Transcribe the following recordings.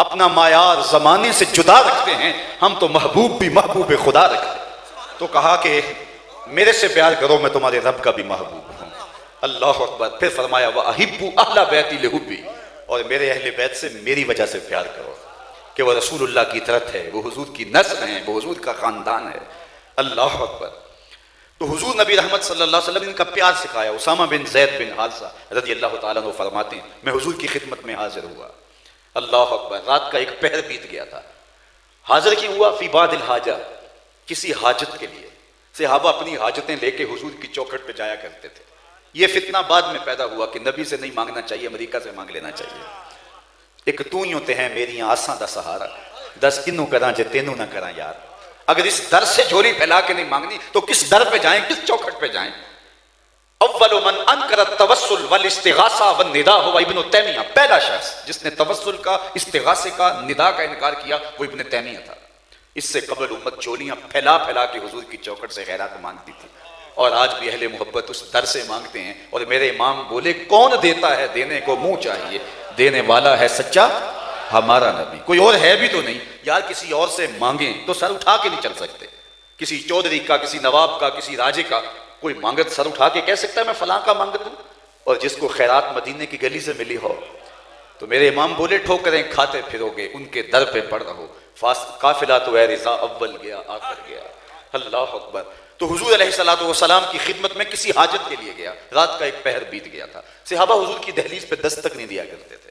اپنا معیار زمانے سے جدا رکھتے ہیں، ہم تو محبوب بھی محبوب خدا رکھتے ہیں۔ تو کہا کہ میرے سے پیار کرو، میں تمہارے رب کا بھی محبوب ہوں۔ اللہ اکبر۔ پھر فرمایا وَأَحِبُّ أَهْلَ بَيْتِي لِحُبِّي، اور میرے اہل بیت سے میری وجہ سے پیار کرو کہ وہ رسول اللہ کی طرف ہے، وہ حضور کی نسل ہیں، وہ حضور کا خاندان ہے۔ اللہ اکبر۔ تو حضور نبی رحمت صلی اللہ علیہ وسلم نے ان کا پیار سکھایا۔ اسامہ بن زید بن حارثہ رضی اللہ تعالیٰ عنہ فرماتے ہیں میں حضور کی خدمت میں حاضر ہوا۔ اللہ اکبر۔ رات کا ایک پہر بیت گیا تھا۔ حاضر کیوں ہوا؟ فی بعض الحاجہ، کسی حاجت کے لیے۔ صحابہ اپنی حاجتیں لے کے حضور کی چوکھٹ پہ جایا کرتے تھے۔ یہ فتنہ بعد میں پیدا ہوا کہ نبی سے نہیں مانگنا چاہیے، امریکہ سے مانگ لینا چاہیے۔ ایک تو یوں تے ہیں میری آساں دا سہارا، دس کنوں کراں جے تینوں نہ کراں یار۔ اگر اس در سے جھولی پھیلا کے نہیں مانگنی تو کس در پہ جائیں، کس چوکھٹ پہ جائیں؟ اول من انکر التوسل والاستغاثہ والنداء ہوا ابن تیمیہ، پہلا شخص جس نے توسل کا، استغاثے کا، ندا کا انکار کیا وہ ابن تیمیہ تھا۔ اس سے قبل امت چولیاں پھیلا پھیلا کے حضور کی چوکھٹ سے خیرات مانگتی تھی، اور آج بھی اہل محبت اس در سے مانگتے ہیں۔ اور میرے امام بولے کون دیتا ہے دینے کو منہ چاہیے، دینے والا ہے سچا ہمارا نبی، کوئی اور ہے بھی تو نہیں۔ یار کسی اور سے مانگیں تو سر اٹھا کے نہیں چل سکتے، کسی چودھری کا، کسی نواب کا، کسی راجے کا کوئی مانگت سر اٹھا کے کہہ سکتا ہے میں فلاں کا مانگت ہوں؟ اور جس کو خیرات مدینے کی گلی سے ملی ہو تو میرے امام بولے ٹھوکریں کھاتے پھرو گے ان کے در پہ پڑ رہو، قافلہ تو اے رضا اول گیا آخر گیا۔ اللہ اکبر۔ تو حضور علیہ السلام کی خدمت میں کسی حاجت کے لیے گیا، رات کا ایک پہر بیت گیا تھا۔ صحابہ حضور کی دہلیز پہ دستک نہیں دیا کرتے تھے،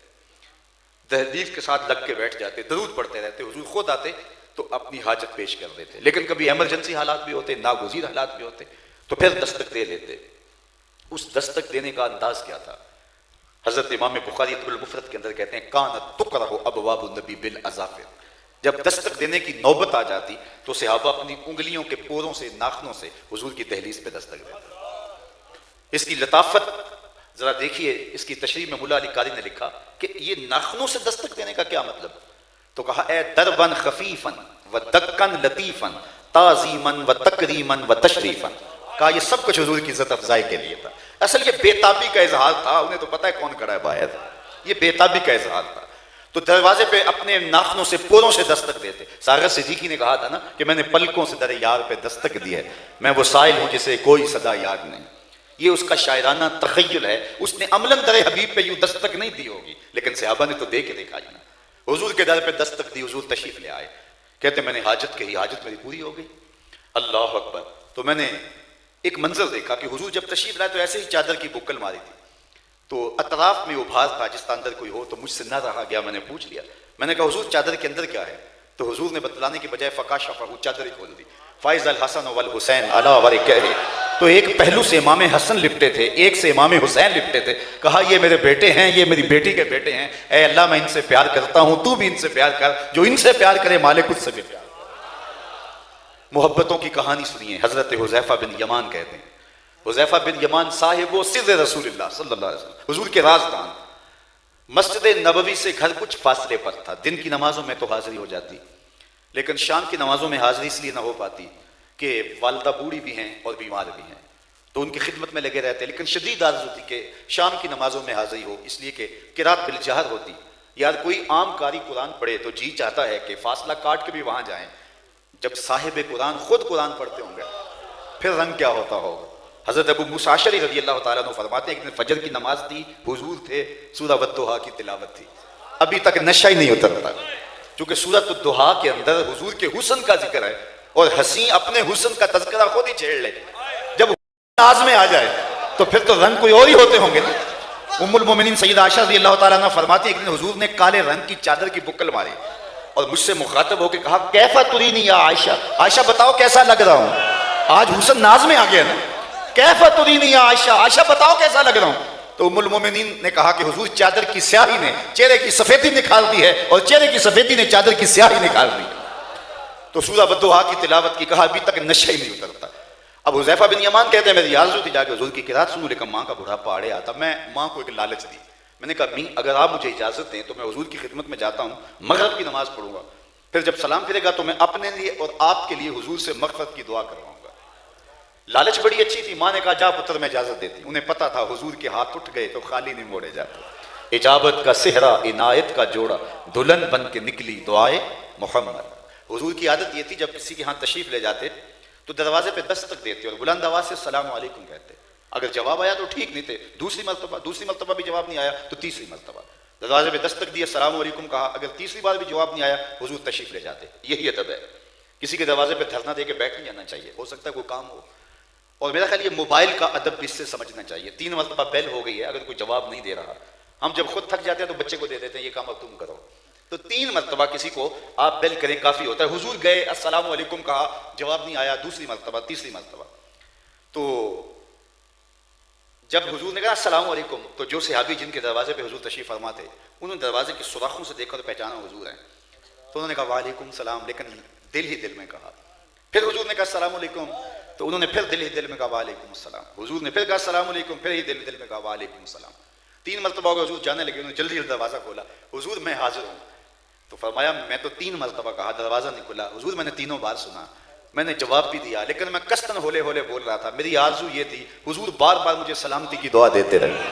دہلیز کے ساتھ لگ کے بیٹھ جاتے، درود پڑھتے رہتے، حضور خود آتے تو اپنی حاجت پیش کر دیتے، لیکن کبھی ایمرجنسی حالات بھی ہوتے، ناگزیر حالات بھی ہوتے تو پھر دستک دے لیتے۔ اس دستک دینے کا انداز کیا تھا؟ حضرت امام بخاری المفرد کے اندر کہتے ہیں کانت تقرہ ابواب النبی بالاظافر، جب دستک دینے کی نوبت آ جاتی تو صحابہ اپنی انگلیوں کے پوروں سے، ناخنوں سے حضور کی دہلیز پہ دستک دیتے۔ اس کی لطافت ذرا دیکھیے، اس کی تشریح میں مولا علی قاری نے لکھا کہ یہ ناخنوں سے دستک دینے کا کیا مطلب؟ تو کہا اے دربن خفیفن و دکن لطیفن تعظیمن و تکریمن و تشریفن، کہا یہ سب کچھ حضور کی عزت افزائی کے لیے تھا۔ اصل یہ بے تابی کا اظہار تھا، انہیں تو پتہ ہے کون کھڑا ہے باہر، یہ بے تابی کا اظہار تھا۔ تو دروازے پہ اپنے ناخنوں سے، پوروں سے دستک دیتے۔ ساغر صدیقی نے کہا تھا نا کہ میں نے پلکوں سے در یار پہ دستک دی ہے، میں وہ سائل ہوں جسے کوئی صدا یاد نہیں۔ یہ اس کا شاعرانہ تخیل ہے، اس نے عملاً در حبیب پہ یوں دستک نہیں دی ہوگی، لیکن صحابہ نے تو دے کے دیکھا نا۔ حضور کے در پہ دستک دی، حضور تشریف لے آئے، کہتے میں نے حاجت کہی، حاجت میری پوری ہو گئی۔ اللہ اکبر۔ تو میں نے ایک منظر دیکھا کہ حضور جب تشریف لائے تو ایسے ہی چادر کی بکل ماری تھی، تو اطراف میں ابھار تھا جس کا اندر کوئی ہو، تو مجھ سے نہ رہا گیا، میں نے پوچھ لیا، میں نے کہا حضور چادر کے اندر کیا ہے؟ تو حضور نے بتلانے کی بجائے فکاشفہ، چادر ہی کھول دی۔ فائز الحسن والحسین علی ورکہ، تو ایک پہلو سے امام حسن لپٹے تھے، ایک سے امام حسین لپٹے تھے، کہا یہ میرے بیٹے ہیں، یہ میری بیٹی کے بیٹے ہیں، اے اللہ میں ان سے پیار کرتا ہوں، تو بھی ان سے پیار کر، جو ان سے پیار کرے مالک اس سے بھی پیار۔ محبتوں کی کہانی سنیے، حضرت حذیفہ بن یمان کہتے ہیں، حذیفہ بن یمان صاحب و سر رسول اللہ صلی اللہ علیہ وسلم، حضور کے رازدان، مسجد نبوی سے گھر کچھ فاصلے پر تھا، دن کی نمازوں میں تو حاضری ہو جاتی، لیکن شام کی نمازوں میں حاضری اس لیے نہ ہو پاتی کہ والدہ بوڑھی بھی ہیں اور بیمار بھی ہیں، تو ان کی خدمت میں لگے رہتے، لیکن شدید آرزو تھی کہ شام کی نمازوں میں حاضری ہو، اس لیے کہ قرات بالجہر ہوتی۔ یار کوئی عام قاری قرآن پڑھے تو جی چاہتا ہے کہ فاصلہ کاٹ کے بھی وہاں جائیں، جب صاحب قرآن خود قرآن پڑھتے ہوں گے پھر رنگ کیا ہوتا ہوگا۔ حضرت ابو موسیٰ اشعری رضی اللہ تعالیٰ عنہ فرماتے ہیں ایک دن فجر کی نماز تھی، حضور تھے، سورہ والضحیٰ کی تلاوت تھی، ابھی تک نشہ ہی نہیں اترتا، چونکہ سورۃ الضحیٰ کے اندر حضور کے حسن کا ذکر ہے، اور حسین اپنے حسن کا تذکرہ خود ہی چھیڑ لے، جب ناز میں آ جائے تو پھر تو رنگ کوئی اور ہی ہوتے ہوں گے نا۔ ام المومنین سیدہ عائشہ رضی اللہ تعالیٰ عنہ فرماتی ہیں ایک دن حضور نے کالے رنگ کی چادر کی بکل ماری اور مجھ سے مخاطب ہو کے کہا کیفا ترینی یا عائشہ، عائشہ بتاؤ کیسا لگ رہا ہوں، آج حسن ناز میں آ گیا نا، کیفا ترینی یا عائشہ، عائشہ بتاؤ کیسا لگ رہا ہوں۔ تو ام المومنین نے کہا کہ حضور چادر کی سیاہی نے چہرے کی سفیدی نکال دی ہے اور چہرے کی سفیدی نے چادر کی سیاہی نکال دی۔ تو سورہ والضحیٰ کی تلاوت کی، کہا ابھی تک نشہ ہی نہیں اترتا۔ اب حذیفہ بن یمان کہتے ہیں میری آرزو تھی جا کے حضور کی قرات سنوں، لیکن ماں کا بڑھاپا آڑے آتا، میں ماں کو ایک لالچ دی، میں نے کہا امی اگر آپ مجھے اجازت دیں تو میں حضور کی خدمت میں جاتا ہوں، مغرب کی نماز پڑھوں گا، پھر جب سلام پھرے گا تو میں اپنے لیے اور آپ کے لیے حضور سے مغفرت کی دعا کرواؤں گا۔ لالچ بڑی اچھی تھی، ماں نے کہا جا پتر میں اجازت دیتی، انہیں پتا تھا حضور کے ہاتھ اٹھ گئے تو خالی نہیں موڑے جاتے۔ اجابت کا صحرا عنایت کا جوڑا، دلہن بن کے نکلی دعائے محمد۔ حضور کی عادت یہ تھی جب کسی کے ہاں تشریف لے جاتے تو دروازے پہ دستک دیتے اور بلند آواز سے السلام علیکم کہتے۔ اگر جواب آیا تو ٹھیک نہیں تھے، دوسری مرتبہ بھی جواب نہیں آیا تو تیسری مرتبہ دروازے پہ دستک دی، السلام علیکم کہا، اگر تیسری بار بھی جواب نہیں آیا حضور تشریف لے جاتے۔ یہی ادب ہے، کسی کے دروازے پہ دھرنا دے کے بیٹھ نہیں جانا چاہیے، ہو سکتا ہے کوئی کام ہو۔ اور میرا خیال یہ موبائل کا ادب بھی اس سے سمجھنا چاہیے۔ 3 مرتبہ بیل ہو گئی ہے، اگر کوئی جواب نہیں دے رہا، ہم جب خود تھک جاتے ہیں تو بچے کو دے دیتے ہیں یہ کام اب تم کرو، تو 3 مرتبہ کسی کو آپ بیل کریں کافی ہوتا ہے۔ حضور گئے، السلام علیکم کہا، جواب نہیں آیا، دوسری مرتبہ، تیسری مرتبہ، تو جب حضور نے کہا السلام علیکم تو جو صحابی جن کے دروازے پہ حضور تشریف فرما تھے انہوں نے دروازے کی سوراخوں سے دیکھا تو پہچانا حضور ہیں، تو انہوں نے کہا وعلیکم السلام، لیکن دل ہی دل میں کہا۔ پھر حضور نے کہا السلام علیکم تو انہوں نے پھر دل ہی دل میں کہا وعلیکم السلام۔ حضور نے پھر کہا السلام علیکم، پھر ہی دل میں کہا وعلیکم السلام۔ 3 مرتبہ ہو گیا، حضور جانے لگے، انہوں نے جلدی دروازہ کھولا، حضور میں حاضر ہوں، تو فرمایا میں تو 3 مرتبہ کہا، دروازہ نہیں کھلا، حضور میں نے تینوں بار سنا، میں نے جواب بھی دیا، لیکن میں کستن ہولے ہولے بول رہا تھا، میری آرزو یہ تھی حضور بار بار مجھے سلامتی کی دعا دیتے رہے۔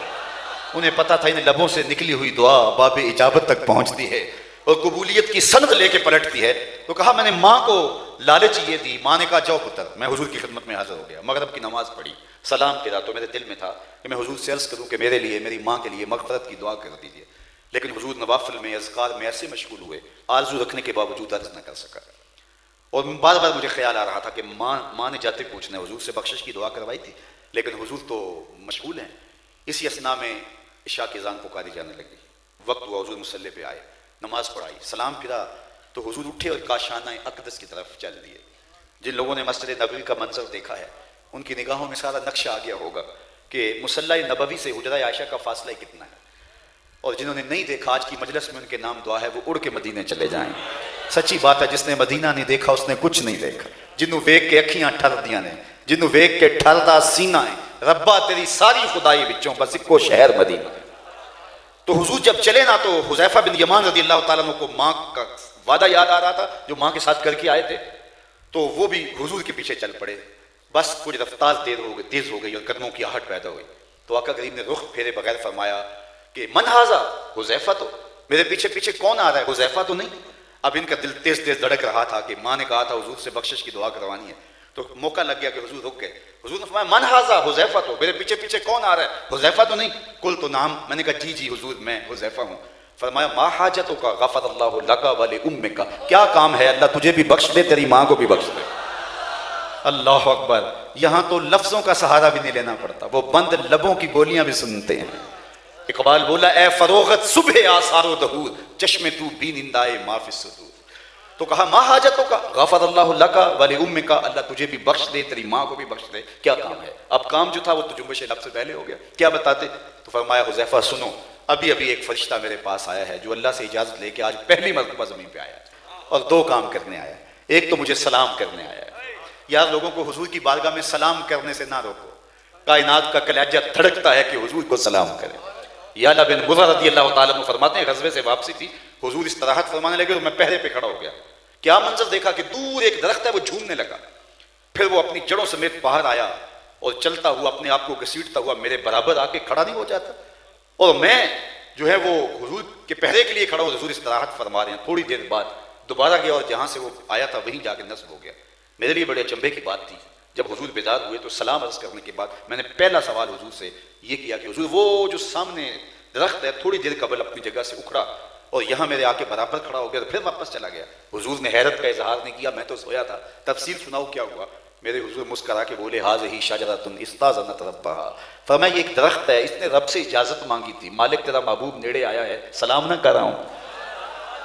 انہیں پتا تھا ان لبوں سے نکلی ہوئی دعا باب اجابت تک پہنچتی ہے اور قبولیت کی سند لے کے پلٹتی ہے۔ تو کہا میں نے ماں کو لالچ یہ دی، ماں نے کہا جاؤ پتر، میں حضور کی خدمت میں حاضر ہو گیا، مغرب کی نماز پڑھی، سلام کیا، تو میرے دل میں تھا کہ میں حضور سے عرض کروں کہ میرے لیے، میری ماں کے لیے مغفرت کی دعا کر دیجیے، لیکن حضور نوافل میں اذکار میں ایسے مشغول ہوئے آرزو رکھنے کے باوجود عرض نہ کر سکا۔ اور بار بار مجھے خیال آ رہا تھا کہ ماں نے جاتے پوچھنا ہے، حضور سے بخشش کی دعا کروائی تھی لیکن حضور تو مشغول ہیں۔ اسی اثناء میں عشاء کی اذان پکاری جانے لگی، وقت ہوا، حضور مصلی پہ آئے، نماز پڑھائی، سلام پھرا تو حضور اٹھے اور کاشانہ اقدس کی طرف چل دیے۔ جن لوگوں نے مسجد نبوی کا منظر دیکھا ہے ان کی نگاہوں میں سارا نقشہ آ گیا ہوگا کہ مصلی نبوی سے حجرہ عائشہ کا فاصلہ کتنا ہے، اور جنہوں نے نہیں دیکھا آج کی مجلس میں ان کے نام دعا ہے وہ اڑ کے مدینے چلے جائیں۔ سچی بات ہے، جس نے مدینہ نہیں دیکھا اس نے کچھ نہیں دیکھا۔ جنہوں ویک کے اکھیاں ٹھر دیاں نے، جنہوں ویک کے ٹھردا سینہ ہے، ربا تیری ساری خدائی بچوں بس اکو شہر مدینہ۔ تو حضور جب چلے نا تو حذیفہ بن یمان رضی اللہ تعالیٰ عنہ کو ماں کا وعدہ یاد آ رہا تھا جو ماں کے ساتھ کر کے آئے تھے، تو وہ بھی حضور کے پیچھے چل پڑے۔ بس کچھ رفتار تیز ہو گئی اور قدموں کی آہٹ پیدا ہوئی تو آقا کریم نے رخ پھیرے بغیر فرمایا کہ من ھذا، حذیفہ تو، میرے پیچھے پیچھے کون آ رہا ہے، حذیفہ تو نہیں۔ اب ان کا دل تیز تیز دھڑک رہا تھا کہ ماں نے کہا تھا حضور سے بخشش کی دعا کروانی ہے، تو موقع لگ گیا کہ حضور رک گئے۔ حضور نے فرمایا من ھذا، حذیفہ تو، میرے پیچھے پیچھے کون آ رہا ہے، حذیفہ تو نہیں۔ قلت نعم، میں نے کہا جی جی حضور میں حذیفہ ہوں۔ فرمایا ما حاجتک غفر اللہ لک ولامک، کیا کام ہے، اللہ تجھے بھی بخش دے تیری ماں کو بھی بخش دے۔ اللہ اکبر، یہاں تو لفظوں کا سہارا بھی نہیں لینا پڑتا، وہ بند لبوں کی بولیاں بھی سنتے ہیں۔ اقبال بولا اے فروغت صبح آثار و دہور، چشم تو بینندائے ما فی الصدور۔ تو کہا ما حاجتوں کا غفر اللہ لک ولامک، اللہ تجھے بھی بخش دے تیری ماں کو بھی بخش دے، کیا کام ہے۔ اب کام جو تھا وہ تو جنبش لب سے پہلے ہو گیا، کیا بتاتے؟ تو فرمایا حذیفہ سنو، ابھی ایک فرشتہ میرے پاس آیا ہے جو اللہ سے اجازت لے کے آج پہلی مرتبہ زمین پہ آیا ہے اور 2 کام کرنے آیا ہے۔ ایک تو مجھے سلام کرنے آیا ہے۔ یار لوگوں کو حضور کی بارگاہ میں سلام کرنے سے نہ روکو، کائنات کا کلیجہ دھڑکتا ہے کہ حضور کو سلام کرے۔ یعلا بن مرہ رضی اللہ تعالیٰ عنہ فرماتے ہیں غزوے سے واپسی تھی، حضور استراحت فرمانے لگے تو میں پہرے پہ کھڑا ہو گیا۔ کیا منظر دیکھا کہ دور ایک درخت ہے وہ جھومنے لگا، پھر وہ اپنی جڑوں سمیت باہر آیا اور چلتا ہوا اپنے آپ کو گھسیٹتا ہوا میرے برابر آ کے کھڑا نہیں ہو جاتا، اور میں جو ہے وہ حضور کے پہرے کے لیے کھڑا ہوں، حضور استراحت فرما رہے ہیں۔ تھوڑی دیر بعد دوبارہ گیا اور جہاں سے وہ آیا تھا وہیں جا کے نصب ہو گیا۔ میرے لیے بڑے اچنبھے کی بات تھی، جب حضور بیدار ہوئے تو سلام عرض کرنے کے بعد میں نے پہلا سوال حضور سے یہ کیا کہ حضور وہ جو سامنے درخت ہے تھوڑی دیر قبل اپنی جگہ سے اکھڑا اور یہاں میرے آ کے برابر کھڑا ہو گیا تو پھر واپس چلا گیا۔ حضور نے حیرت کا اظہار نہیں کیا، میں تو سویا تھا، تفصیل سناؤ کیا ہوا۔ میرے حضور مسکرا کے بولے ھذہ شجرۃ استاذنت ربھا، فرمایا یہ ایک درخت ہے، اس نے رب سے اجازت مانگی تھی، مالک تیرا محبوب نیڑے آیا ہے سلام نہ کر رہا ہوں،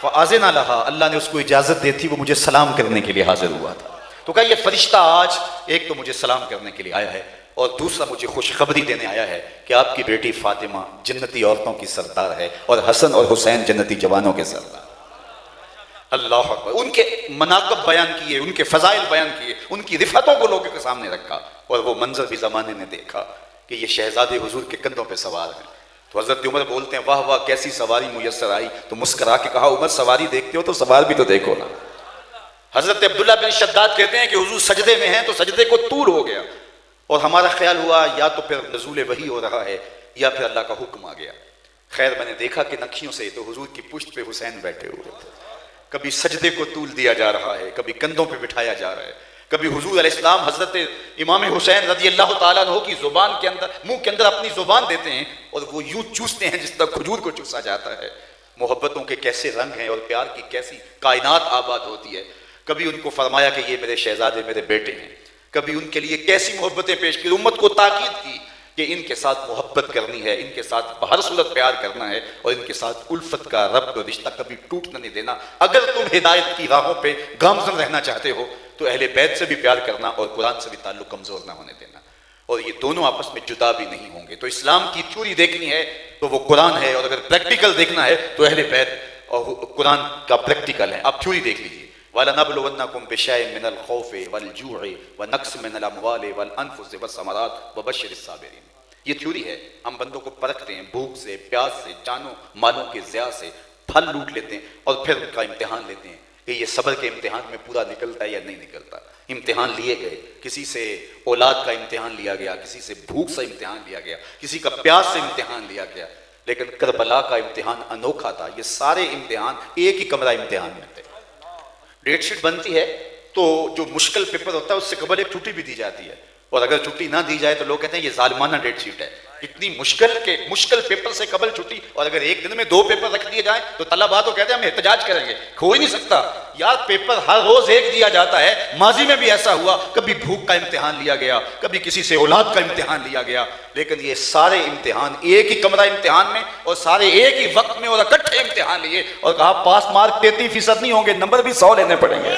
فاذن لھا، اللہ نے اس کو اجازت دی تھی، وہ مجھے سلام کرنے کے لیے حاضر ہوا تھا۔ تو کہا یہ فرشتہ آج ایک تو مجھے سلام کرنے کے لیے آیا ہے اور دوسرا مجھے خوشخبری دینے آیا ہے کہ آپ کی بیٹی فاطمہ جنتی عورتوں کی سردار ہے اور حسن اور حسین جنتی جوانوں کے سردار۔ اللہ اکبر، ان کے مناقب بیان کیے، ان کے فضائل بیان کیے، ان کی رفتوں کو لوگوں کے سامنے رکھا، اور وہ منظر بھی زمانے نے دیکھا کہ یہ شہزادے حضور کے کندھوں پہ سوار ہیں۔ تو حضرت عمر بولتے ہیں واہ واہ کیسی سواری میسر آئی، تو مسکرا کے کہا عمر سواری دیکھتے ہو تو سوار بھی تو دیکھو نا۔ حضرت عبداللہ بن شداد کہتے ہیں کہ حضور سجدے میں ہیں تو سجدے کو طول ہو گیا، اور ہمارا خیال ہوا یا تو پھر نزول وحی ہو رہا ہے یا پھر اللہ کا حکم آ گیا۔ خیر میں نے دیکھا کہ نقشیوں سے تو حضور کی پشت پہ حسین بیٹھے ہوئے تھے، کبھی سجدے کو طول دیا جا رہا ہے، کبھی کندھوں پہ بٹھایا جا رہا ہے، کبھی حضور علیہ السلام حضرت امام حسین رضی اللہ تعالیٰ عنہ کی زبان کے اندر، منہ کے اندر اپنی زبان دیتے ہیں اور وہ یوں چوستے ہیں جس طرح کھجور کو چوسا جاتا ہے۔ محبتوں کے کیسے رنگ ہیں اور پیار کی کیسی کائنات آباد ہوتی ہے۔ کبھی ان کو فرمایا کہ یہ میرے شہزادے میرے بیٹے ہیں، کبھی ان کے لیے کیسی محبتیں پیش کی، امت کو تاکید کی کہ ان کے ساتھ محبت کرنی ہے، ان کے ساتھ بہر صورت پیار کرنا ہے اور ان کے ساتھ الفت کا ربط و رشتہ کبھی ٹوٹنا نہیں دینا۔ اگر تم ہدایت کی راہوں پہ گامزن رہنا چاہتے ہو تو اہل بیت سے بھی پیار کرنا اور قرآن سے بھی تعلق کمزور نہ ہونے دینا، اور یہ دونوں آپس میں جدا بھی نہیں ہوں گے۔ تو اسلام کی تھیوری دیکھنی ہے تو وہ قرآن ہے، اور اگر پریکٹیکل دیکھنا ہے تو اہل بیت اور قرآن کا پریکٹیکل ہے۔ آپ تھیوری دیکھ لیجیے، وَلَنَبْلُوَنَّكُمْ بِشَيْءٍ مِّنَ الْخَوْفِ وَالْجُوعِ وَنَقْصٍ مِّنَ الْأَمْوَالِ وَالْأَنفُسِ وَالثَّمَرَاتِ وَبَشِّرِ الصَّابِرِينَ۔ یہ تھیوری ہے، ہم بندوں کو پرکھتے ہیں بھوک سے، پیاس سے، جانوں مالوں کے ضیاع سے، پھل لوٹ لیتے ہیں اور پھر ان کا امتحان لیتے ہیں کہ یہ صبر کے امتحان میں پورا نکلتا ہے یا نہیں نکلتا۔ امتحان لیے گئے، کسی سے اولاد کا امتحان لیا گیا، کسی سے بھوک سے امتحان لیا گیا، کسی کا پیاس سے امتحان لیا گیا، لیکن کربلا کا امتحان انوکھا تھا۔ یہ سارے امتحان ایک ہی کمرہ امتحان میں تھے۔ ڈیٹ شیٹ بنتی ہے تو جو مشکل پیپر ہوتا ہے اس سے قبل ایک چھٹی بھی دی جاتی ہے، اور اگر چھٹی نہ دی جائے تو لوگ کہتے ہیں یہ ظالمانہ ڈیٹ شیٹ ہے۔ اتنی مشکل پیپر سے قبل چھٹی، اور اگر ایک دن میں 2 پیپر رکھ دیے جائیں تو طلباء تو کہتے ہیں ہم احتجاج کریں گے، ہو ہی نہیں سکتا یار، پیپر ہر روز ایک دیا جاتا ہے۔ ماضی میں بھی ایسا ہوا، کبھی بھوک کا امتحان لیا گیا، کبھی کسی سے اولاد کا امتحان لیا گیا، لیکن یہ سارے امتحان ایک ہی کمرہ امتحان میں اور سارے ایک ہی وقت میں اور اکٹھے امتحان لیے، اور کہا پاس مارک 33% نہیں ہوں گے، نمبر بھی 100 لینے پڑیں گے۔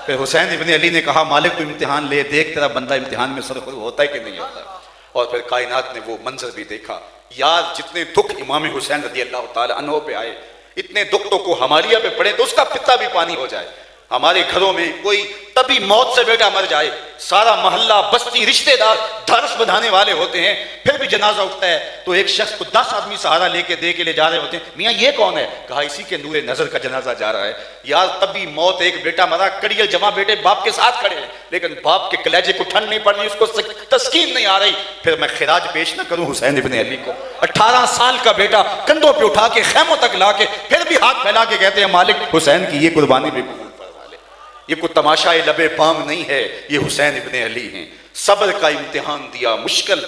پھر حسین ابن علی نے کہا مالک تو امتحان لے، دیکھ تیرا بندہ امتحان میں سرخرو ہوتا ہے کہ نہیں ہوتا۔ اور پھر کائنات نے وہ منظر بھی دیکھا۔ یار جتنے دکھ امام حسین رضی اللہ تعالی عنہ پہ آئے، اتنے دکھ تو کو ہماریہ پہ پڑے تو اس کا پتا بھی پانی ہو جائے۔ ہمارے گھروں میں کوئی تبھی موت سے بیٹا مر جائے، سارا محلہ بستی رشتہ دار دھرس بندھانے والے ہوتے ہیں، پھر بھی جنازہ اٹھتا ہے تو ایک شخص کو 10 آدمی سہارا لے کے دے کے لے جا رہے ہوتے ہیں، میاں یہ کون ہے؟ کہا اسی کے نور نظر کا جنازہ جا رہا ہے۔ یار تبھی موت، ایک بیٹا مرا، کڑیل جمع بیٹے باپ کے ساتھ کھڑے ہیں، لیکن باپ کے کلیجے کو ٹھنڈ نہیں پڑ رہی، اس کو تسکین نہیں آ رہی، پھر میں خراج پیش نہ کروں حسین ابن علی کو؟ 18 سال کا بیٹا کندھوں پہ اٹھا کے خیموں تک لا کے پھر بھی ہاتھ پھیلا کے کہتے ہیں مالک حسین کی یہ قربانی بھی قبول۔ یہ کوئی تماشائے لبے بام نہیں ہے، یہ حسین ابن علی ہیں۔ صبر کا امتحان دیا، مشکل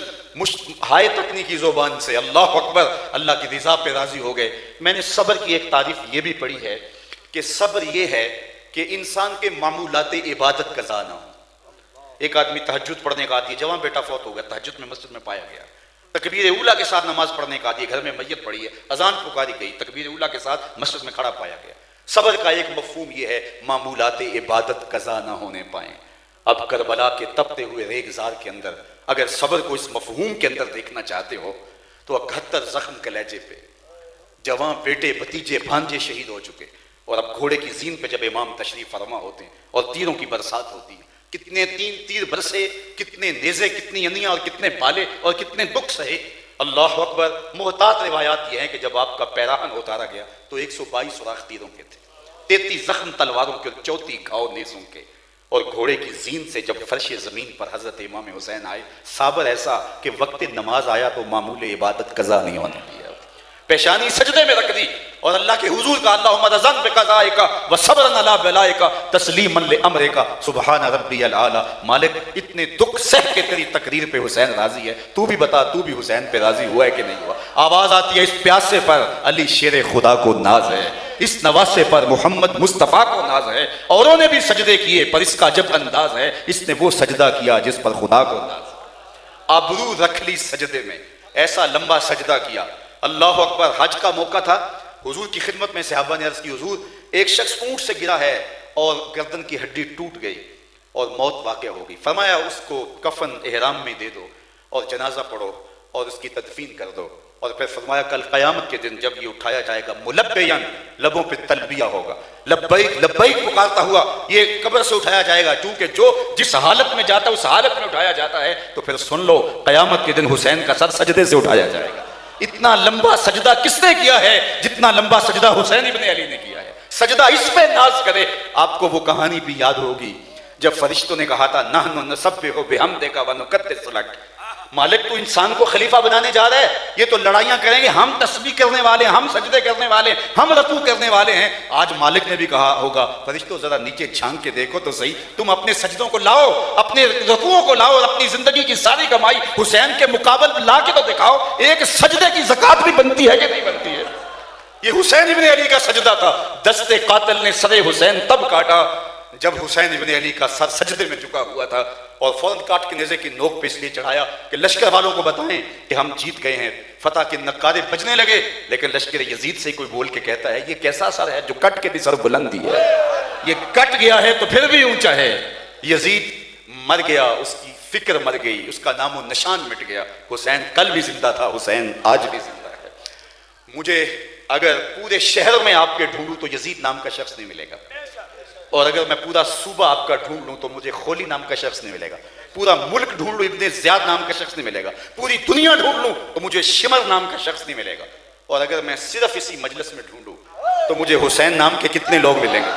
ہائے تکنی کی زبان سے، اللہ اکبر، اللہ کی رضا پہ راضی ہو گئے۔ میں نے صبر کی ایک تعریف یہ بھی پڑھی ہے کہ صبر یہ ہے کہ انسان کے معمولات عبادت قضا نہ ہو۔ ایک آدمی تہجد پڑھنے کا آتی ہے، جوان بیٹا فوت ہو گیا، تہجد میں مسجد میں پایا گیا، تکبیر اولیٰ کے ساتھ نماز پڑھنے کا آتی ہے، گھر میں میت پڑی ہے، اذان پکاری گئی، تکبیر اولیٰ کے ساتھ مسجد میں کھڑا پایا گیا۔ صبر کا ایک مفہوم یہ ہے معمولات عبادت قضا نہ ہونے پائیں۔ اب کربلا کے تپتے ہوئے ریگزار کے اندر اگر صبر کو اس مفہوم کے اندر دیکھنا چاہتے ہو تو 71 زخم کلیجے پہ، جوان بیٹے بھتیجے بھانجے شہید ہو چکے، اور اب گھوڑے کی زین پہ جب امام تشریف فرما ہوتے ہیں اور تیروں کی برسات ہوتی ہے، کتنے تیر برسے، کتنے نیزے، کتنی انیاں اور کتنے بالے اور کتنے دکھ سہے۔ اللہ اکبر۔ محتاط روایات یہ ہیں کہ جب آپ کا پیراہن اتارا گیا تو 122 سوراخ تیروں کے تھے، 33 زخم تلواروں کے، 34 گھاؤ نیزوں کے، اور گھوڑے کی زین سے جب فرش زمین پر حضرت امام حسین آئے، صابر ایسا کہ وقت نماز آیا تو معمول عبادت قضا نہیں ہونے دیا، پیشانی سجدے میں رکھ دی اور اللہ کے حضور کا اللہم رضن بقضائک و صبرن علی بلائک تسلیما لامرک سبحان ربی الاعلی۔ مالک اتنے دکھ سہ کے تیری تقریر پہ حسین راضی ہے، تو بھی بتا تو بھی حسین پہ راضی ہوا ہے کہ نہیں ہوا؟ آواز آتی ہے اس پیاسے پر علی شیر خدا کو ناز ہے، اس نواسے پر محمد مصطفیٰ کو ناز ہے، اوروں نے بھی سجدے کیے پر اس کا جب انداز ہے، اس نے وہ سجدہ کیا جس پر خدا کو ناز ہے۔ آبرو رکھ لی سجدے میں، ایسا لمبا سجدہ کیا۔ اللہ اکبر۔ حج کا موقع تھا، حضور کی خدمت میں صحابہ نے عرض کی حضور ایک شخص اونٹ سے گرا ہے اور گردن کی ہڈی ٹوٹ گئی اور موت واقع ہو گئی، فرمایا اس کو کفن احرام میں دے دو اور جنازہ پڑھو اور اس کی تدفین کر دو، اور پھر فرمایا کل قیامت کے دن جب یہ اٹھایا جائے گا ملبیاً، لبوں پہ تلبیہ ہوگا، لبیک لبیک پکارتا ہوا یہ قبر سے اٹھایا جائے گا، چونکہ جو جس حالت میں جاتا ہے اس حالت میں اٹھایا جاتا ہے، تو پھر سن لو قیامت کے دن حسین کا سر سجدے سے اٹھایا جائے گا۔ اتنا لمبا سجدہ کس نے کیا ہے جتنا لمبا سجدہ حسین ابن علی نے کیا ہے؟ سجدہ اس پہ ناز کرے۔ آپ کو وہ کہانی بھی یاد ہوگی جب فرشتوں نے کہا تھا نحن نسبح بحمدک ونقدس لک، مالک تو انسان کو خلیفہ بنانے جا رہا ہے، یہ تو لڑائیاں کریں گے، ہم تسبیح کرنے والے، ہم سجدے کرنے والے، ہم رکوع کرنے والے ہیں۔ آج مالک نے بھی کہا ہوگا فرشتوں ذرا نیچے جھانک کے دیکھو تو صحیح، تم اپنے سجدوں کو لاؤ، اپنے رکوعوں کو لاؤ، اور اپنی زندگی کی ساری کمائی حسین کے مقابل لا کے تو دکھاؤ، ایک سجدے کی زکوٰۃ بھی بنتی ہے کہ نہیں بنتی ہے؟ یہ حسین ابن علی کا سجدہ تھا۔ دست قاتل نے سر حسین تب کاٹا جب حسین ابن علی کا سر سجدے میں جھکا ہوا تھا، اور فوراً کاٹ کے نیزے کی نوک پہ اس لیے چڑھایا کہ لشکر والوں کو بتائیں کہ ہم جیت گئے ہیں۔ فتح کے نقارے بجنے لگے، لیکن لشکر یزید سے کوئی بول کے کہتا ہے یہ کیسا سر ہے جو کٹ کے بھی سر بلندی ہے، یہ کٹ گیا ہے تو پھر بھی اونچا ہے۔ یزید مر گیا، اس کی فکر مر گئی، اس کا نام و نشان مٹ گیا۔ حسین کل بھی زندہ تھا، حسین آج بھی زندہ ہے۔ مجھے اگر پورے شہر میں آپ کے ڈھونڈوں تو یزید نام کا شخص نہیں ملے گا، اور اگر میں پورا صوبہ آپ کا ڈھونڈ لوں تو مجھے خولی نام کا شخص نہیں ملے گا، پورا ملک ڈھونڈ لوں ابن زیاد نام کا شخص نہیں ملے گا، پوری دنیا ڈھونڈ لوں تو مجھے شمر نام کا شخص نہیں ملے گا، اور اگر میں صرف اسی مجلس میں ڈھونڈوں تو مجھے حسین نام کے کتنے لوگ ملیں گے،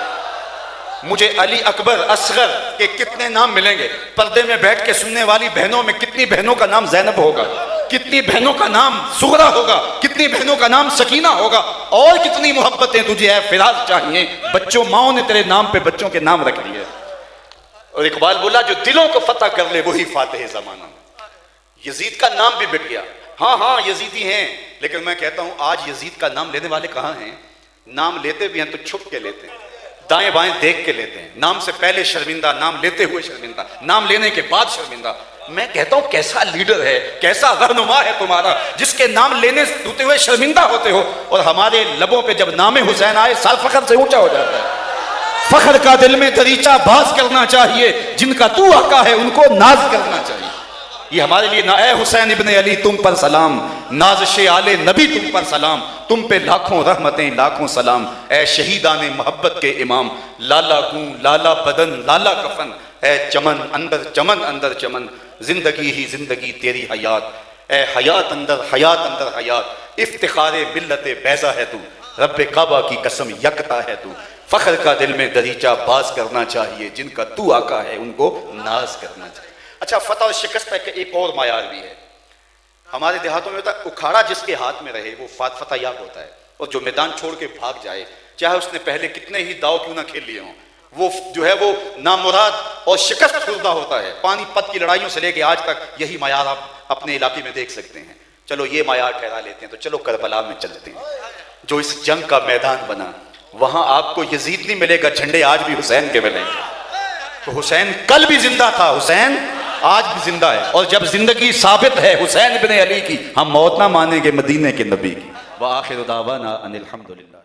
مجھے علی اکبر اصغر کے کتنے نام ملیں گے، پردے میں بیٹھ کے سننے والی بہنوں میں کتنی بہنوں کا نام زینب ہوگا، کتنی بہنوں کا نام سغرا ہوگا، کتنی بہنوں کا نام سکینہ ہوگا، اور کتنی محبتیں تجھے اے فراز چاہیے، بچوں ماؤں نے تیرے نام پہ بچوں کے نام رکھ لیے۔ اور اقبال بولا جو دلوں کو فتح کر لے وہی فاتح زمانہ۔ یزید کا نام بھی بٹ گیا، ہاں یزیدی ہیں، لیکن میں کہتا ہوں آج یزید کا نام لینے والے کہاں ہیں؟ نام لیتے بھی ہیں تو چھپ کے لیتے ہیں، دائیں بائیں دیکھ کے لیتے ہیں، نام سے پہلے شرمندہ، نام لیتے ہوئے شرمندہ، نام لینے کے بعد شرمندہ۔ میں کہتا ہوں کیسا لیڈر ہے، کیسا رہنما ہے تمہارا، جس کے نام لینے ہوتے ہوئے شرمندہ ہوتے ہو، اور ہمارے لبوں پہ جب نام حسین آئے سال فخر سے اونچا ہو جاتا ہے۔ فخر کا دل میں دریچہ باز کرنا چاہیے، جن کا تو آقا ہے ان کو ناز کرنا چاہیے۔ یہ ہمارے لیے اے حسین ابن علی تم پر سلام، نازش آل نبی تم پر سلام، تم پہ لاکھوں رحمتیں لاکھوں سلام، اے شہیدان محبت کے امام، لالا گوں لالا بدن لالا کفن، اے چمن اندر چمن، زندگی ہی زندگی تیری حیات، اے حیات اندر حیات، افتخار ملت بیضا ہے تو، رب کعبہ کی قسم یکتا ہے تو، فخر کا دل میں دریچہ باز کرنا چاہیے، جن کا تو آقا ہے ان کو ناز کرنا چاہیے۔ اچھا، فتح اور شکست کا ایک اور معیار بھی ہے۔ ہمارے دیہاتوں میں ہوتا ہے اکھاڑا جس کے ہاتھ میں رہے وہ فتح یاب ہوتا ہے، اور جو میدان چھوڑ کے بھاگ جائے چاہے اس نے پہلے کتنے ہی داؤ کیوں نہ کھیل لیے ہوں، وہ جو ہے وہ نامراد اور شکست خوردہ ہوتا ہے۔ پانی پت کی لڑائیوں سے لے کے آج تک یہی معیار آپ اپنے علاقے میں دیکھ سکتے ہیں۔ چلو یہ معیار ٹھہرا لیتے ہیں تو چلو کربلا میں چلتے ہیں، جو اس جنگ کا میدان بنا، وہاں آپ کو یزید نہیں ملے گا، جھنڈے آج بھی حسین کے ملیں گے۔ تو حسین کل بھی زندہ تھا، حسین آج بھی زندہ ہے، اور جب زندگی ثابت ہے حسین ابن علی کی، ہم موت نہ مانیں گے مدینے کے نبی کی۔ وآخر دعوانا ان الحمدللہ۔